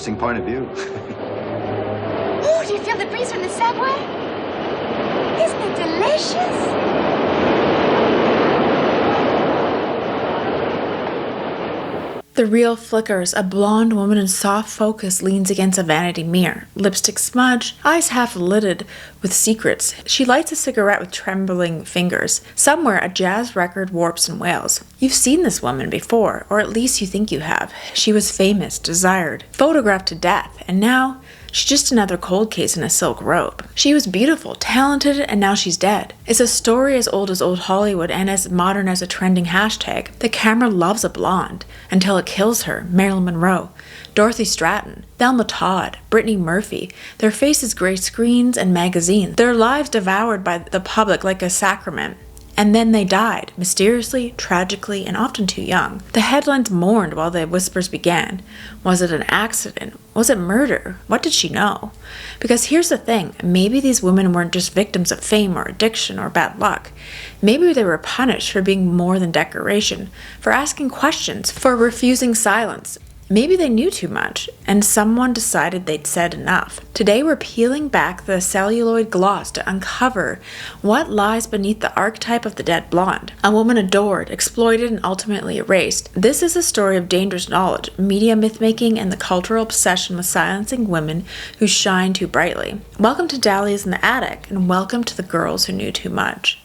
interesting point of view. Oh, do you feel the breeze from the subway? Isn't it delicious? The reel flickers. A blonde woman in soft focus leans against a vanity mirror, lipstick smudged, eyes half lidded with secrets. She lights a cigarette with trembling fingers. Somewhere, a jazz record warps and wails. You've seen this woman before, or at least you think you have. She was famous, desired, photographed to death, and now she's just another cold case in a silk robe. She was beautiful, talented, and now she's dead. It's a story as old Hollywood and as modern as a trending hashtag. The camera loves a blonde until it kills her. Marilyn Monroe, Dorothy Stratten, Thelma Todd, Brittany Murphy. Their faces grace screens and magazines. Their lives devoured by the public like a sacrament. And then they died, mysteriously, tragically, and often too young. The headlines mourned while the whispers began. Was it an accident? Was it murder? What did she know? Because here's the thing, maybe these women weren't just victims of fame or addiction or bad luck. Maybe they were punished for being more than decoration, for asking questions, for refusing silence. Maybe they knew too much, and someone decided they'd said enough. Today we're peeling back the celluloid gloss to uncover what lies beneath the archetype of the dead blonde. A woman adored, exploited, and ultimately erased. This is a story of dangerous knowledge, media myth-making, and the cultural obsession with silencing women who shine too brightly. Welcome to Dahlias in the Attic, and welcome to the girls who knew too much.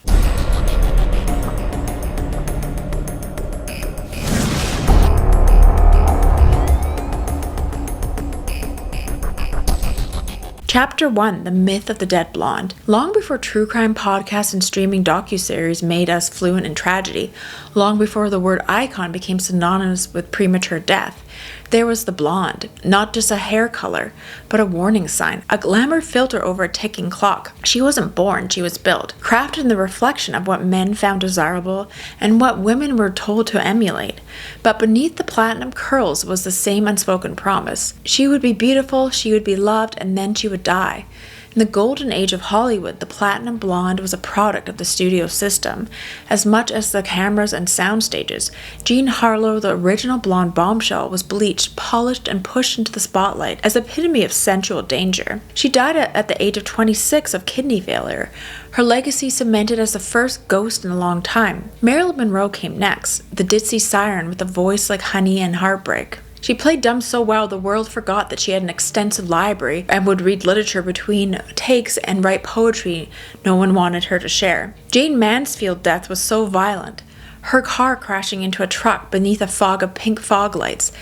Chapter 1, The Myth of the Dead Blonde. Long before true crime podcasts and streaming docuseries made us fluent in tragedy, long before the word icon became synonymous with premature death, there was the blonde, not just a hair color, but a warning sign, a glamour filter over a ticking clock. She wasn't born, she was built, crafted in the reflection of what men found desirable and what women were told to emulate. But beneath the platinum curls was the same unspoken promise. She would be beautiful, she would be loved, and then she would die. In the golden age of Hollywood, the platinum blonde was a product of the studio system, as much as the cameras and sound stages. Jean Harlow, the original blonde bombshell, was bleached, polished, and pushed into the spotlight as epitome of sensual danger. She died at the age of 26 of kidney failure, her legacy cemented as the first ghost in a long time. Marilyn Monroe came next, the ditzy siren with a voice like honey and heartbreak. She played dumb so well the world forgot that she had an extensive library and would read literature between takes and write poetry no one wanted her to share. Jane Mansfield's death was so violent, her car crashing into a truck beneath a fog of pink fog lights,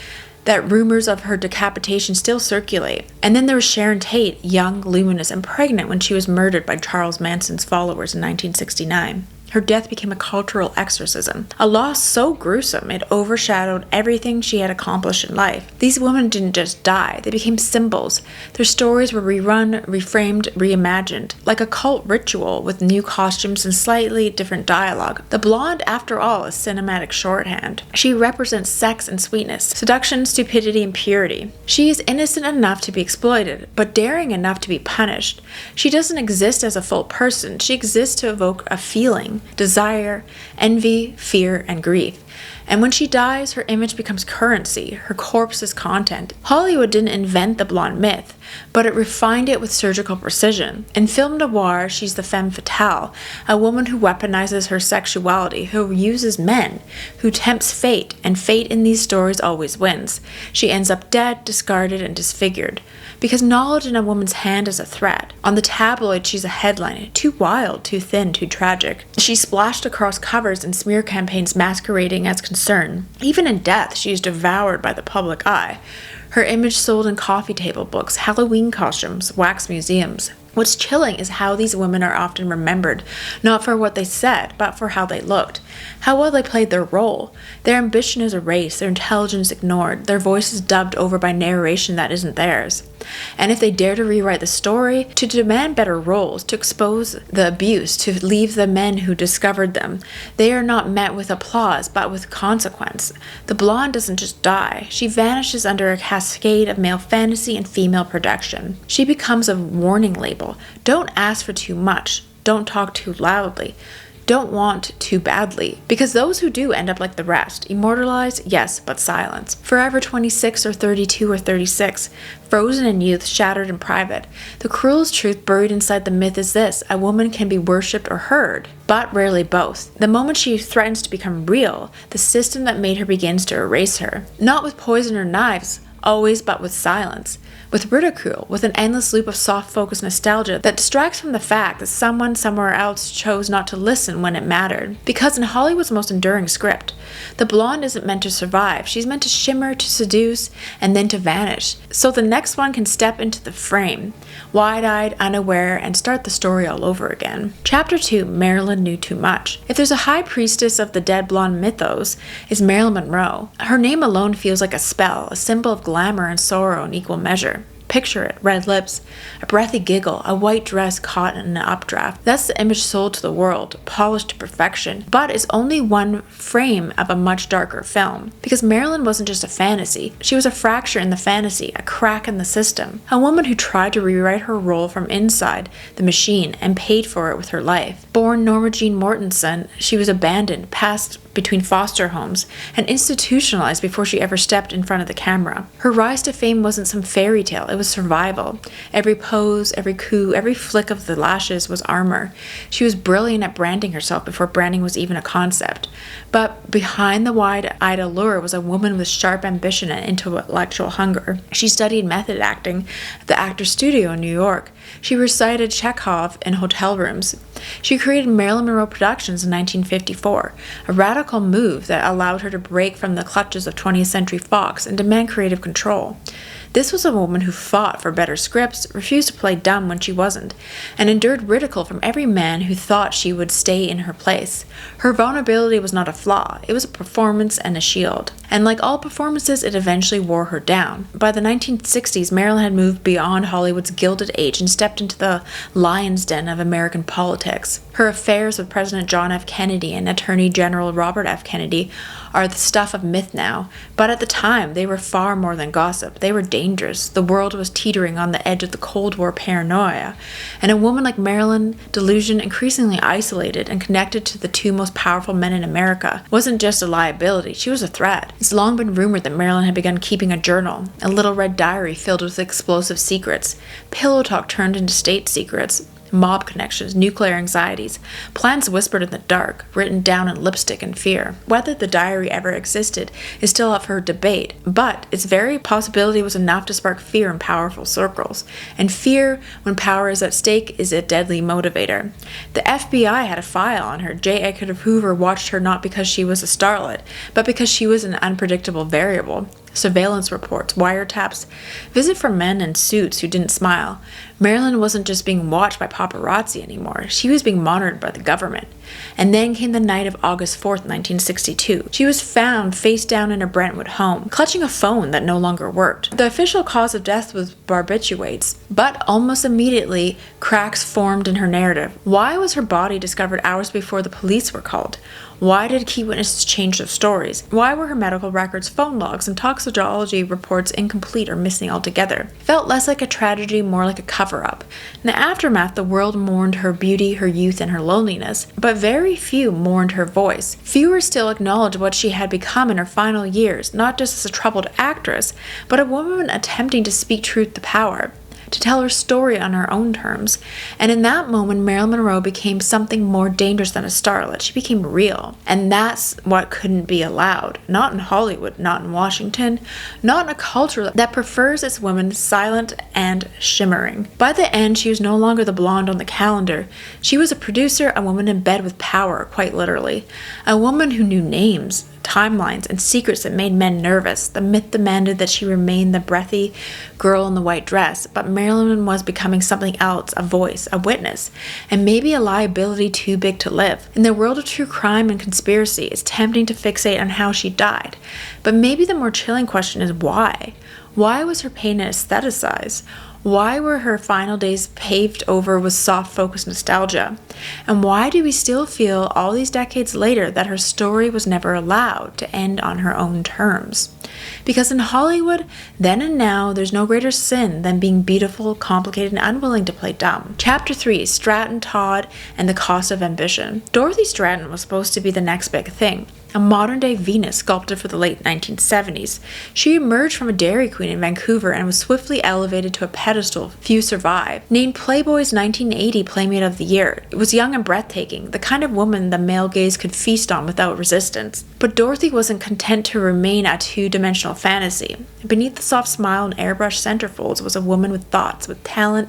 that rumors of her decapitation still circulate. And then there was Sharon Tate, young, luminous, and pregnant when she was murdered by Charles Manson's followers in 1969. Her death became a cultural exorcism, a loss so gruesome it overshadowed everything she had accomplished in life. These women didn't just die, they became symbols. Their stories were rerun, reframed, reimagined, like a cult ritual with new costumes and slightly different dialogue. The blonde, after all, is cinematic shorthand. She represents sex and sweetness, seduction, stupidity, and purity. She is innocent enough to be exploited, but daring enough to be punished. She doesn't exist as a full person, she exists to evoke a feeling. Desire, envy, fear, and grief. And when she dies, her image becomes currency, her corpse is content. Hollywood didn't invent the blonde myth, but it refined it with surgical precision. In film noir, she's the femme fatale, a woman who weaponizes her sexuality, who uses men, who tempts fate, and fate in these stories always wins. She ends up dead, discarded, and disfigured. Because knowledge in a woman's hand is a threat. On the tabloid, she's a headline, too wild, too thin, too tragic. She's splashed across covers and smear campaigns masquerading as concern. Even in death, she is devoured by the public eye. Her image sold in coffee table books, Halloween costumes, wax museums. What's chilling is how these women are often remembered, not for what they said, but for how they looked, how well they played their role. Their ambition is erased, their intelligence ignored, their voices dubbed over by narration that isn't theirs. And if they dare to rewrite the story, to demand better roles, to expose the abuse, to leave the men who discovered them, they are not met with applause, but with consequence. The blonde doesn't just die, she vanishes under a cascade of male fantasy and female production. She becomes a warning label. Don't ask for too much. Don't talk too loudly. don't want too badly, because those who do end up like the rest, immortalized, yes, but silence. Forever 26 or 32 or 36, frozen in youth, shattered in private. The cruelest truth buried inside the myth is this: a woman can be worshipped or heard, but rarely both. The moment she threatens to become real, the system that made her begins to erase her. Not with poison or knives, always, but with silence. With ridicule, with an endless loop of soft-focused nostalgia that distracts from the fact that someone somewhere else chose not to listen when it mattered. Because in Hollywood's most enduring script, the blonde isn't meant to survive. She's meant to shimmer, to seduce, and then to vanish. So the next one can step into the frame, wide-eyed, unaware, and start the story all over again. Chapter 2, Marilyn Knew Too Much. If there's a high priestess of the dead blonde mythos, it's Marilyn Monroe. Her name alone feels like a spell, a symbol of glamour and sorrow in equal measure. Picture it: red lips, a breathy giggle, a white dress caught in an updraft. That's the image sold to the world, polished to perfection, but is only one frame of a much darker film. Because Marilyn wasn't just a fantasy, she was a fracture in the fantasy, a crack in the system. A woman who tried to rewrite her role from inside the machine and paid for it with her life. Born Norma Jean Mortensen, she was abandoned, passed between foster homes, and institutionalized before she ever stepped in front of the camera. Her rise to fame wasn't some fairy tale, it was survival. Every pose, every coup, every flick of the lashes was armor. She was brilliant at branding herself before branding was even a concept. But behind the wide-eyed allure was a woman with sharp ambition and intellectual hunger. She studied method acting at the Actors Studio in New York. She recited Chekhov in hotel rooms. She created Marilyn Monroe Productions in 1954, a radical move that allowed her to break from the clutches of 20th Century Fox and demand creative control. This was a woman who fought for better scripts, refused to play dumb when she wasn't, and endured ridicule from every man who thought she would stay in her place. Her vulnerability was not a flaw, it was a performance and a shield. And like all performances, it eventually wore her down. By the 1960s, Marilyn had moved beyond Hollywood's Gilded Age and stepped into the lion's den of American politics. Her affairs with President John F. Kennedy and Attorney General Robert F. Kennedy are the stuff of myth now, but at the time they were far more than gossip. They were dangerous. The world was teetering on the edge of the Cold War paranoia, and a woman like Marilyn, delusion, increasingly isolated and connected to the two most powerful men in America, wasn't just a liability, she was a threat. It's long been rumored that Marilyn had begun keeping a journal, a little red diary filled with explosive secrets. Pillow talk turned into state secrets. Mob connections, nuclear anxieties, plans whispered in the dark, written down in lipstick and fear. Whether the diary ever existed is still up for debate, but its very possibility was enough to spark fear in powerful circles. And fear, when power is at stake, is a deadly motivator. The FBI had a file on her. J. Edgar Hoover watched her not because she was a starlet, but because she was an unpredictable variable. Surveillance reports, wiretaps, visit from men in suits who didn't smile. Marilyn wasn't just being watched by paparazzi anymore. She was being monitored by the government. And then came the night of August 4th, 1962. She was found face down in her Brentwood home, clutching a phone that no longer worked. The official cause of death was barbiturates, but almost immediately, cracks formed in her narrative. Why was her body discovered hours before the police were called? Why did key witnesses change their stories? Why were her medical records, phone logs, and toxicology reports incomplete or missing altogether? It felt less like a tragedy, more like a cover-up. In the aftermath, the world mourned her beauty, her youth, and her loneliness, but very few mourned her voice. Fewer still acknowledged what she had become in her final years, not just as a troubled actress, but a woman attempting to speak truth to power, to tell her story on her own terms. And in that moment, Marilyn Monroe became something more dangerous than a starlet. She became real. And that's what couldn't be allowed. Not in Hollywood, not in Washington, not in a culture that prefers its women silent and shimmering. By the end, she was no longer the blonde on the calendar. She was a producer, a woman in bed with power, quite literally. A woman who knew names, timelines, and secrets that made men nervous. The myth demanded that she remain the breathy girl in the white dress, but Marilyn was becoming something else, a voice, a witness, and maybe a liability too big to live. In the world of true crime and conspiracy, it's tempting to fixate on how she died, but maybe the more chilling question is why? Why was her pain aestheticized? Why were her final days paved over with soft-focused nostalgia? And why do we still feel all these decades later that her story was never allowed to end on her own terms? Because in Hollywood, then and now, there's no greater sin than being beautiful, complicated, and unwilling to play dumb. Chapter 3, Stratton, Todd, and the Cost of Ambition. Dorothy Stratten was supposed to be the next big thing. A modern-day Venus sculpted for the late 1970s. She emerged from a Dairy Queen in Vancouver and was swiftly elevated to a pedestal few survive. Named Playboy's 1980 Playmate of the Year, it was young and breathtaking, the kind of woman the male gaze could feast on without resistance. But Dorothy wasn't content to remain a two-dimensional fantasy. Beneath the soft smile and airbrushed centerfolds was a woman with thoughts, with talent,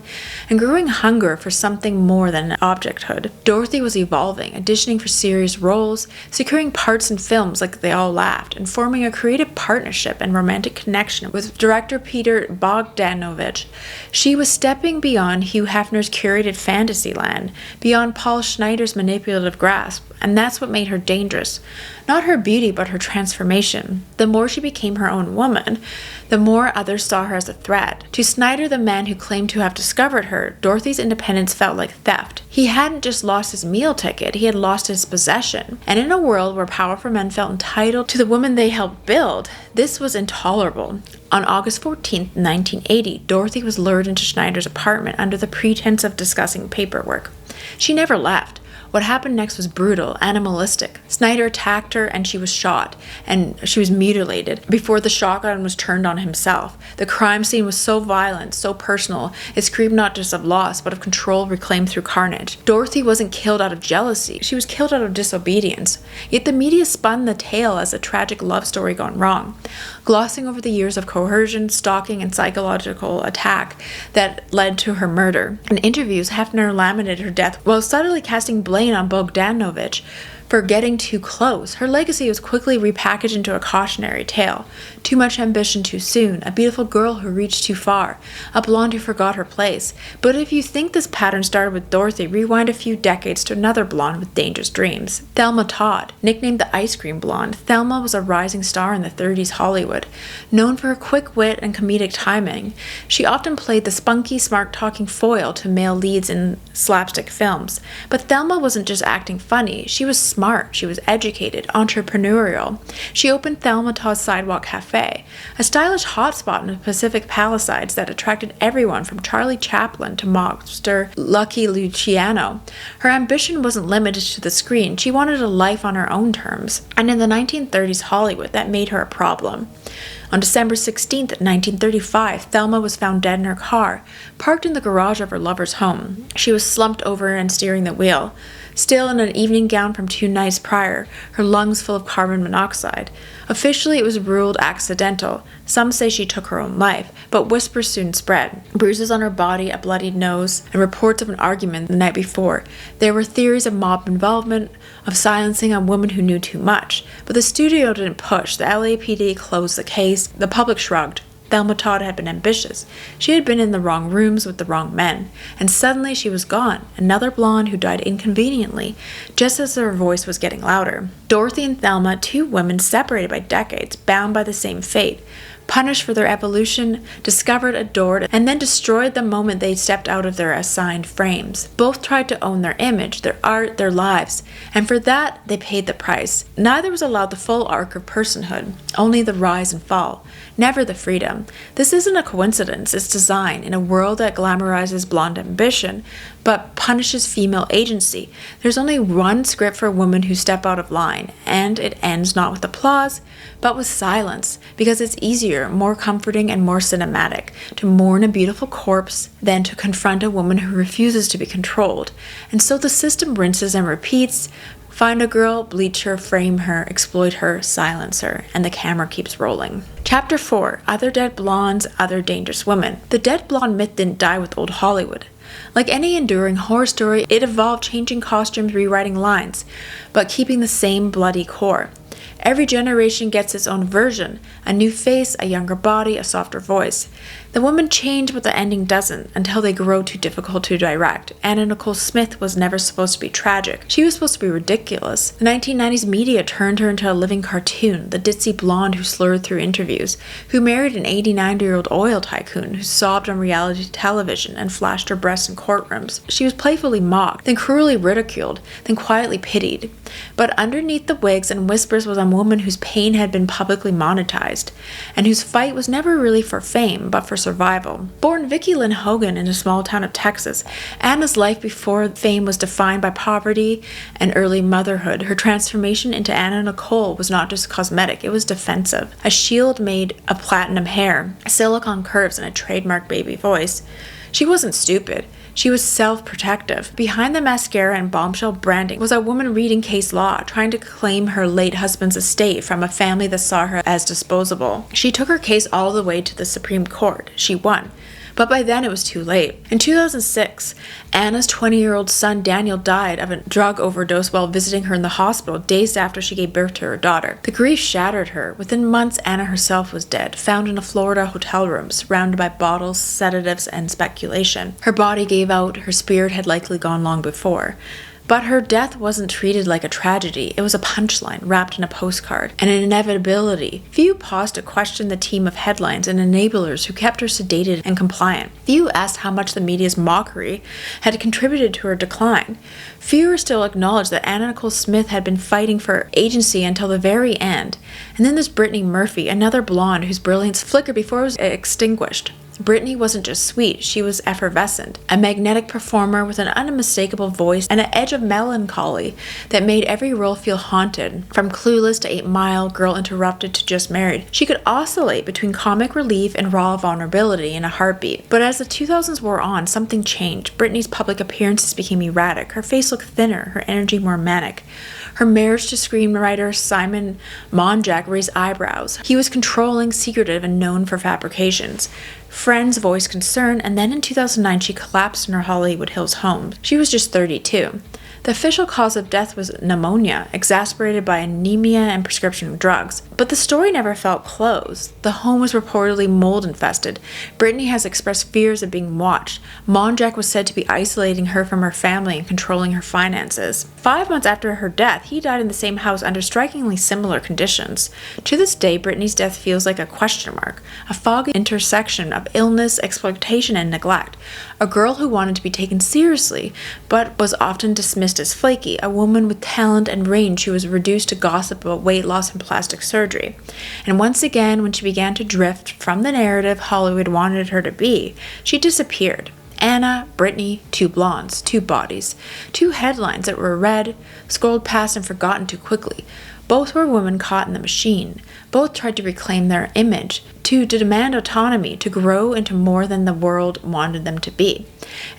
and growing hunger for something more than objecthood. Dorothy was evolving, auditioning for serious roles, securing parts in films like They All Laughed, and forming a creative partnership and romantic connection with director Peter Bogdanovich. She was stepping beyond Hugh Hefner's curated fantasy land, beyond Paul Schneider's manipulative grasp, and that's what made her dangerous. Not her beauty, but her transformation. The more she became her own woman, the more others saw her as a threat. To Schneider, the man who claimed to have discovered her, Dorothy's independence felt like theft. He hadn't just lost his meal ticket, he had lost his possession. And in a world where powerful men felt entitled to the woman they helped build, this was intolerable. On August 14, 1980, Dorothy was lured into Schneider's apartment under the pretense of discussing paperwork. She never left. What happened next was brutal, animalistic. Schneider attacked her and she was shot, and she was mutilated before the shotgun was turned on himself. The crime scene was so violent, so personal, it screamed not just of loss, but of control reclaimed through carnage. Dorothy wasn't killed out of jealousy, she was killed out of disobedience. Yet the media spun the tale as a tragic love story gone wrong, glossing over the years of coercion, stalking, and psychological attack that led to her murder. In interviews, Hefner lamented her death while subtly casting blame on Bogdanovich for getting too close. Her legacy was quickly repackaged into a cautionary tale. Too much ambition too soon, a beautiful girl who reached too far, a blonde who forgot her place. But if you think this pattern started with Dorothy, rewind a few decades to another blonde with dangerous dreams. Thelma Todd. Nicknamed the Ice Cream Blonde, Thelma was a rising star in the 30s Hollywood. Known for her quick wit and comedic timing, she often played the spunky, smart-talking foil to male leads in slapstick films. But Thelma wasn't just acting funny, she was smart, she was educated, entrepreneurial. She opened Thelma Todd's Sidewalk Cafe, a stylish hotspot in the Pacific Palisades that attracted everyone from Charlie Chaplin to mobster Lucky Luciano. Her ambition wasn't limited to the screen, she wanted a life on her own terms. And in the 1930s Hollywood, that made her a problem. On December 16, 1935, Thelma was found dead in her car, parked in the garage of her lover's home. She was slumped over and steering the wheel, still in an evening gown from 2 nights prior, her lungs full of carbon monoxide. Officially, it was ruled accidental. Some say she took her own life, but whispers soon spread. Bruises on her body, a bloodied nose, and reports of an argument the night before. There were theories of mob involvement, of silencing a woman who knew too much. But the studio didn't push. The LAPD closed the case. The public shrugged. Thelma Todd had been ambitious. She had been in the wrong rooms with the wrong men. And suddenly she was gone. Another blonde who died inconveniently, just as her voice was getting louder. Dorothy and Thelma, 2 women separated by decades, bound by the same fate. Punished for their evolution, discovered, adored, and then destroyed the moment they stepped out of their assigned frames. Both tried to own their image, their art, their lives, and for that, they paid the price. Neither was allowed the full arc of personhood, only the rise and fall, never the freedom. This isn't a coincidence, it's design. In a world that glamorizes blonde ambition, but punishes female agency, there's only one script for women who step out of line, and it ends not with applause, but with silence, because it's easier, more comforting, and more cinematic to mourn a beautiful corpse than to confront a woman who refuses to be controlled. And so the system rinses and repeats. Find a girl, bleach her, frame her, exploit her, silence her, and the camera keeps rolling. Chapter 4, Other Dead Blondes, Other Dangerous Women. The dead blonde myth didn't die with old Hollywood. Like any enduring horror story, it evolved, changing costumes, rewriting lines, but keeping the same bloody core. Every generation gets its own version, a new face, a younger body, a softer voice. The women change, but the ending doesn't, until they grow too difficult to direct. Anna Nicole Smith was never supposed to be tragic. She was supposed to be ridiculous. The 1990s media turned her into a living cartoon, the ditzy blonde who slurred through interviews, who married an 89-year-old oil tycoon, who sobbed on reality television and flashed her breasts in courtrooms. She was playfully mocked, then cruelly ridiculed, then quietly pitied. But underneath the wigs and whispers was a woman whose pain had been publicly monetized, and whose fight was never really for fame, but for survival. Born Vicki Lynn Hogan in a small town of Texas, Anna's life before fame was defined by poverty and early motherhood. Her transformation into Anna Nicole was not just cosmetic, it was defensive. A shield made of platinum hair, silicone curves, and a trademark baby voice. She wasn't stupid. She was self-protective. Behind the mascara and bombshell branding was a woman reading case law, trying to claim her late husband's estate from a family that saw her as disposable. She took her case all the way to the Supreme Court. She won. But by then it was too late. In 2006, Anna's 20-year-old son Daniel died of a drug overdose while visiting her in the hospital days after she gave birth to her daughter. The grief shattered her. Within months, Anna herself was dead, found in a Florida hotel room, surrounded by bottles, sedatives, and speculation. Her body gave out, her spirit had likely gone long before. But her death wasn't treated like a tragedy. It was a punchline wrapped in a postcard, and an inevitability. Few paused to question the team of headlines and enablers who kept her sedated and compliant. Few asked how much the media's mockery had contributed to her decline. Fewer still acknowledged that Anna Nicole Smith had been fighting for agency until the very end. And then there's Brittany Murphy, another blonde whose brilliance flickered before it was extinguished. Brittany wasn't just sweet, she was effervescent, a magnetic performer with an unmistakable voice and an edge of melancholy that made every role feel haunted. From Clueless to 8 Mile, Girl Interrupted to Just Married, she could oscillate between comic relief and raw vulnerability in a heartbeat. But as the 2000s wore on, something changed. Brittany's public appearances became erratic, her face looked thinner, her energy more manic. Her marriage to screenwriter Simon Monjack raised eyebrows. He was controlling, secretive, and known for fabrications. Friends voiced concern, and then in 2009 she collapsed in her Hollywood Hills home. She was just 32. The official cause of death was pneumonia, exacerbated by anemia and prescription drugs. But the story never felt closed. The home was reportedly mold infested. Brittany has expressed fears of being watched. Monjack was said to be isolating her from her family and controlling her finances. 5 months after her death, he died in the same house under strikingly similar conditions. To this day, Brittany's death feels like a question mark, a foggy intersection of illness, exploitation, and neglect. A girl who wanted to be taken seriously, but was often dismissed as flaky, a woman with talent and range who was reduced to gossip about weight loss and plastic surgery. And once again, when she began to drift from the narrative Hollywood wanted her to be, she disappeared. Anna, Brittany, 2 blondes, 2 bodies, 2 headlines that were read, scrolled past, and forgotten too quickly. Both were women caught in the machine. Both tried to reclaim their image, to demand autonomy, to grow into more than the world wanted them to be.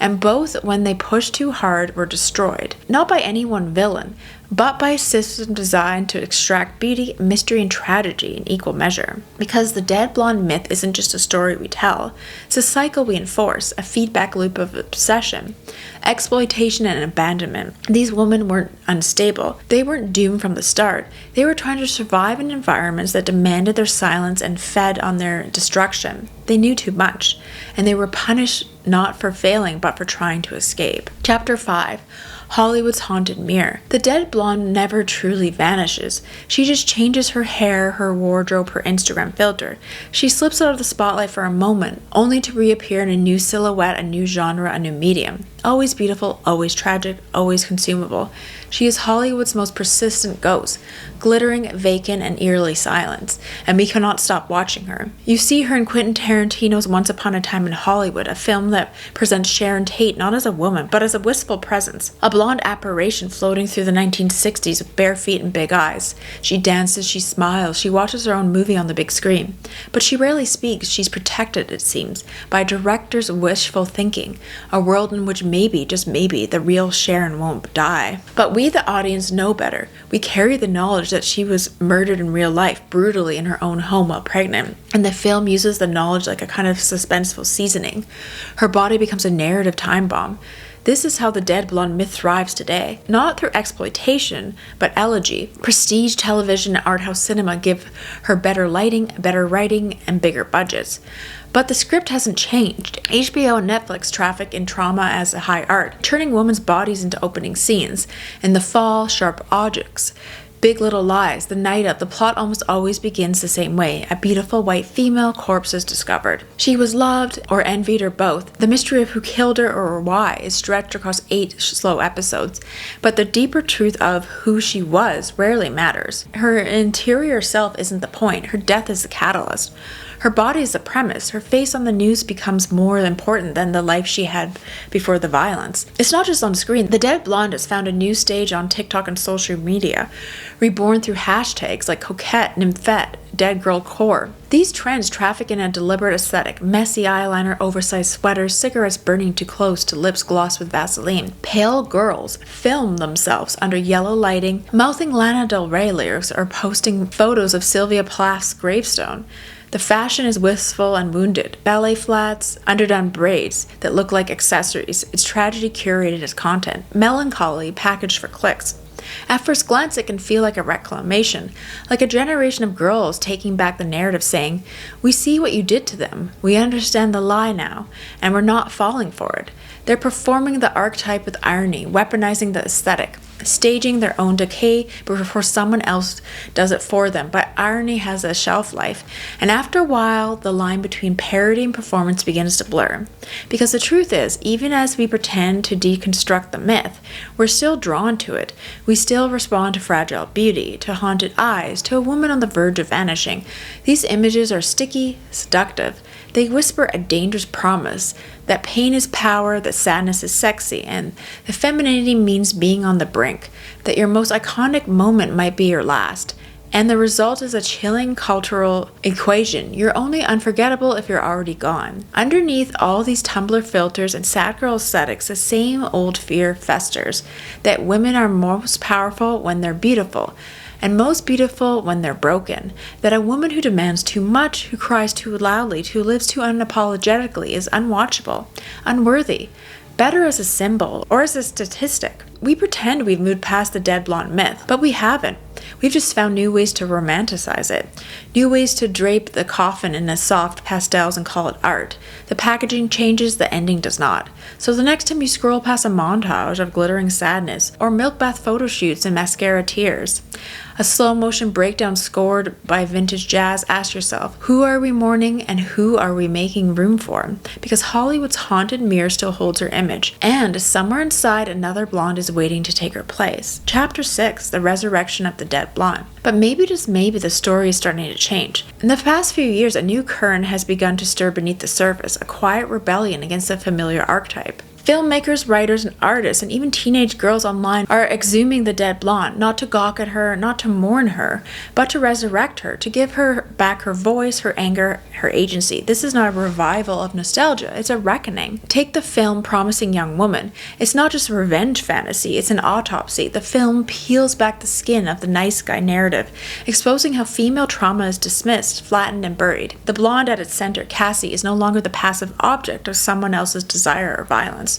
And both, when they pushed too hard, were destroyed. Not by any one villain, but by a system designed to extract beauty, mystery, and tragedy in equal measure. Because the dead blonde myth isn't just a story we tell, it's a cycle we enforce, a feedback loop of obsession, exploitation, and abandonment. These women weren't unstable. They weren't doomed from the start. They were trying to survive in environments that demanded their silence and fed on their destruction. They knew too much, and they were punished not for failing, but for trying to escape. Chapter 5. Hollywood's Haunted Mirror. The dead blonde never truly vanishes. She just changes her hair, her wardrobe, her Instagram filter. She slips out of the spotlight for a moment, only to reappear in a new silhouette, a new genre, a new medium. Always beautiful, always tragic, always consumable. She is Hollywood's most persistent ghost, glittering, vacant, and eerily silent, and we cannot stop watching her. You see her in Quentin Tarantino's Once Upon a Time in Hollywood, a film that presents Sharon Tate not as a woman, but as a wistful presence, a blonde apparition floating through the 1960s with bare feet and big eyes. She dances, she smiles, she watches her own movie on the big screen. But she rarely speaks. She's protected, it seems, by a director's wishful thinking, a world in which maybe, just maybe, the real Sharon won't die. But we, the audience, know better. We carry the knowledge that she was murdered in real life, brutally in her own home while pregnant. And the film uses the knowledge like a kind of suspenseful seasoning. Her body becomes a narrative time bomb. This is how the dead blonde myth thrives today. Not through exploitation, but elegy. Prestige television and art house cinema give her better lighting, better writing, and bigger budgets. But the script hasn't changed. HBO and Netflix traffic in trauma as a high art, turning women's bodies into opening scenes. In The Fall, Sharp Objects. Big Little Lies, The Night Of, the plot almost always begins the same way. A beautiful white female corpse is discovered. She was loved or envied or both. The mystery of who killed her or why is stretched across 8 slow episodes. But the deeper truth of who she was rarely matters. Her interior self isn't the point. Her death is the catalyst. Her body is the premise. Her face on the news becomes more important than the life she had before the violence. It's not just on screen. The dead blonde has found a new stage on TikTok and social media, reborn through hashtags like coquette, nymphette, dead girl core. These trends traffic in a deliberate aesthetic: messy eyeliner, oversized sweaters, cigarettes burning too close to lips glossed with Vaseline. Pale girls film themselves under yellow lighting, mouthing Lana Del Rey lyrics or posting photos of Sylvia Plath's gravestone. The fashion is wistful and wounded. Ballet flats, underdone braids that look like accessories. It's tragedy curated as content. Melancholy packaged for clicks. At first glance, it can feel like a reclamation, like a generation of girls taking back the narrative saying, "We see what you did to them, we understand the lie now, and we're not falling for it." They're performing the archetype with irony, weaponizing the aesthetic, staging their own decay before someone else does it for them. But irony has a shelf life, and after a while, the line between parody and performance begins to blur. Because the truth is, even as we pretend to deconstruct the myth, we're still drawn to it. We still respond to fragile beauty, to haunted eyes, to a woman on the verge of vanishing. These images are sticky, seductive. They whisper a dangerous promise that pain is power, that sadness is sexy, and that femininity means being on the brink, that your most iconic moment might be your last. And the result is a chilling cultural equation. You're only unforgettable if you're already gone. Underneath all these Tumblr filters and sad girl aesthetics, the same old fear festers, that women are most powerful when they're beautiful, and most beautiful when they're broken. That a woman who demands too much, who cries too loudly, who lives too unapologetically is unwatchable, unworthy, better as a symbol or as a statistic. We pretend we've moved past the dead blonde myth, but we haven't. We've just found new ways to romanticize it, new ways to drape the coffin in a soft pastels and call it art. The packaging changes, the ending does not. So the next time you scroll past a montage of glittering sadness, or milk bath photo shoots and mascara tears, a slow motion breakdown scored by vintage jazz, ask yourself, who are we mourning and who are we making room for? Because Hollywood's haunted mirror still holds her image, and somewhere inside another blonde is waiting to take her place. Chapter 6, The Resurrection of the Dead Blonde. But maybe, just maybe, the story is starting to change. In the past few years, a new current has begun to stir beneath the surface, a quiet rebellion against the familiar archetype. Filmmakers, writers, and artists, and even teenage girls online are exhuming the dead blonde, not to gawk at her, not to mourn her, but to resurrect her, to give her back her voice, her anger, her agency. This is not a revival of nostalgia, it's a reckoning. Take the film Promising Young Woman. It's not just a revenge fantasy, it's an autopsy. The film peels back the skin of the nice guy narrative, exposing how female trauma is dismissed, flattened, and buried. The blonde at its center, Cassie, is no longer the passive object of someone else's desire or violence.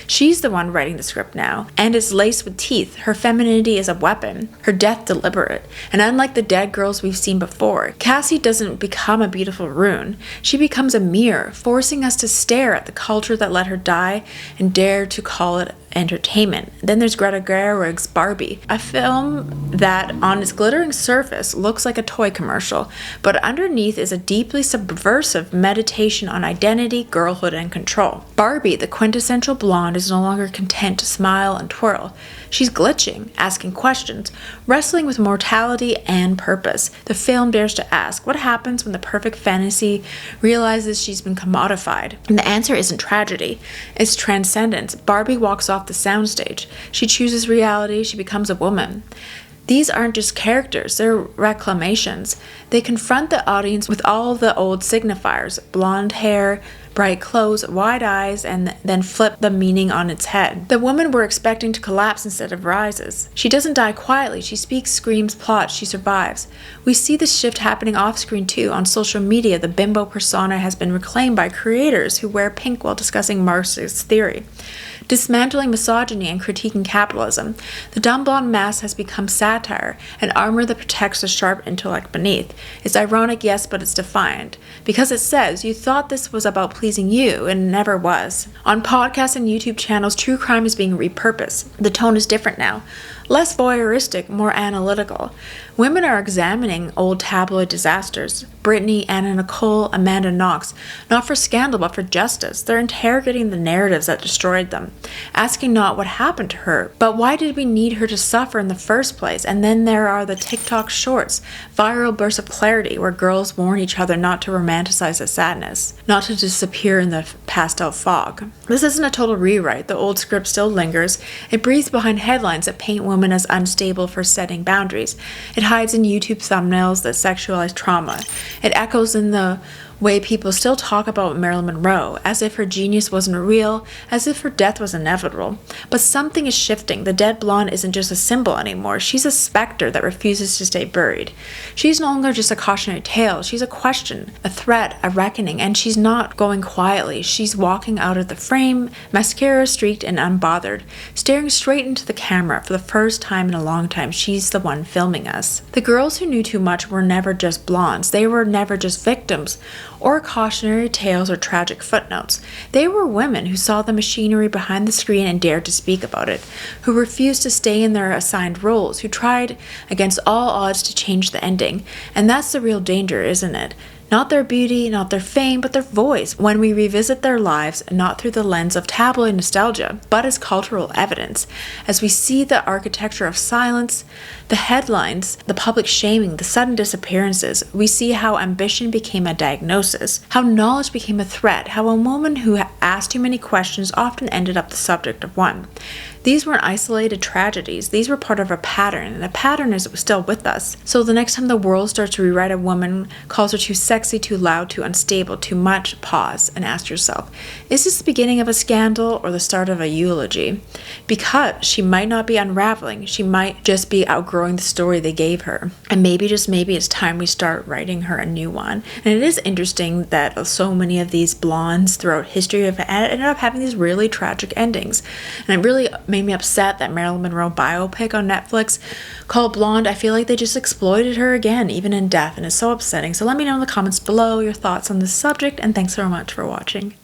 She's the one writing the script now, and is laced with teeth. Her femininity is a weapon, her death deliberate. And unlike the dead girls we've seen before, Cassie doesn't become a beautiful ruin. She becomes a mirror, forcing us to stare at the culture that let her die and dare to call it entertainment. Then there's Greta Gerwig's Barbie, a film that on its glittering surface looks like a toy commercial, but underneath is a deeply subversive meditation on identity, girlhood, and control. Barbie, the quintessential blonde, is no longer content to smile and twirl. She's glitching, asking questions, wrestling with mortality and purpose. The film dares to ask, what happens when the perfect fantasy realizes she's been commodified? And the answer isn't tragedy, it's transcendence. Barbie walks off the soundstage. She chooses reality, she becomes a woman. These aren't just characters, they're reclamations. They confront the audience with all the old signifiers, blonde hair, bright clothes, wide eyes, and then flip the meaning on its head. The woman we're expecting to collapse instead of rises. She doesn't die quietly, she speaks, screams, plots, she survives. We see this shift happening off screen too. On social media, the bimbo persona has been reclaimed by creators who wear pink while discussing Marxist theory. dismantling misogyny and critiquing capitalism. The dumb blonde mask has become satire, an armor that protects the sharp intellect beneath. It's ironic, yes, but it's defiant, because it says you thought this was about pleasing you, and it never was. On podcasts and YouTube channels, true crime is being repurposed. The tone is different now. Less voyeuristic, more analytical. Women are examining old tabloid disasters. Brittany, Anna Nicole, Amanda Knox. Not for scandal, but for justice. They're interrogating the narratives that destroyed them. Asking not what happened to her, but why did we need her to suffer in the first place? And then there are the TikTok shorts. Viral bursts of clarity where girls warn each other not to romanticize the sadness. Not to disappear in the pastel fog. This isn't a total rewrite. The old script still lingers. It breathes behind headlines that paint women as unstable for setting boundaries. It hides in YouTube thumbnails that sexualize trauma. It echoes in the way people still talk about Marilyn Monroe, as if her genius wasn't real, as if her death was inevitable. But something is shifting. The dead blonde isn't just a symbol anymore. She's a specter that refuses to stay buried. She's no longer just a cautionary tale. She's a question, a threat, a reckoning, and she's not going quietly. She's walking out of the frame, mascara streaked and unbothered, staring straight into the camera for the first time in a long time. She's the one filming us. The girls who knew too much were never just blondes. They were never just victims, or cautionary tales or tragic footnotes. They were women who saw the machinery behind the screen and dared to speak about it, who refused to stay in their assigned roles, who tried against all odds to change the ending. And that's the real danger, isn't it? Not their beauty, not their fame, but their voice, when we revisit their lives not through the lens of tabloid nostalgia, but as cultural evidence, as we see the architecture of silence, the headlines, the public shaming, the sudden disappearances. We see how ambition became a diagnosis, how knowledge became a threat, how a woman who asked too many questions often ended up the subject of one. These weren't isolated tragedies. These were part of a pattern, and the pattern is still with us. So the next time the world starts to rewrite a woman, calls her too sexy, too loud, too unstable, too much, pause and ask yourself, is this the beginning of a scandal or the start of a eulogy? Because she might not be unraveling. She might just be outgrowing the story they gave her. And maybe, just maybe, it's time we start writing her a new one. And it is interesting that so many of these blondes throughout history have ended up having these really tragic endings. And it really made me upset that Marilyn Monroe biopic on Netflix called Blonde, I feel like they just exploited her again, even in death, and it's so upsetting. So let me know in the comments below your thoughts on this subject, and thanks so much for watching.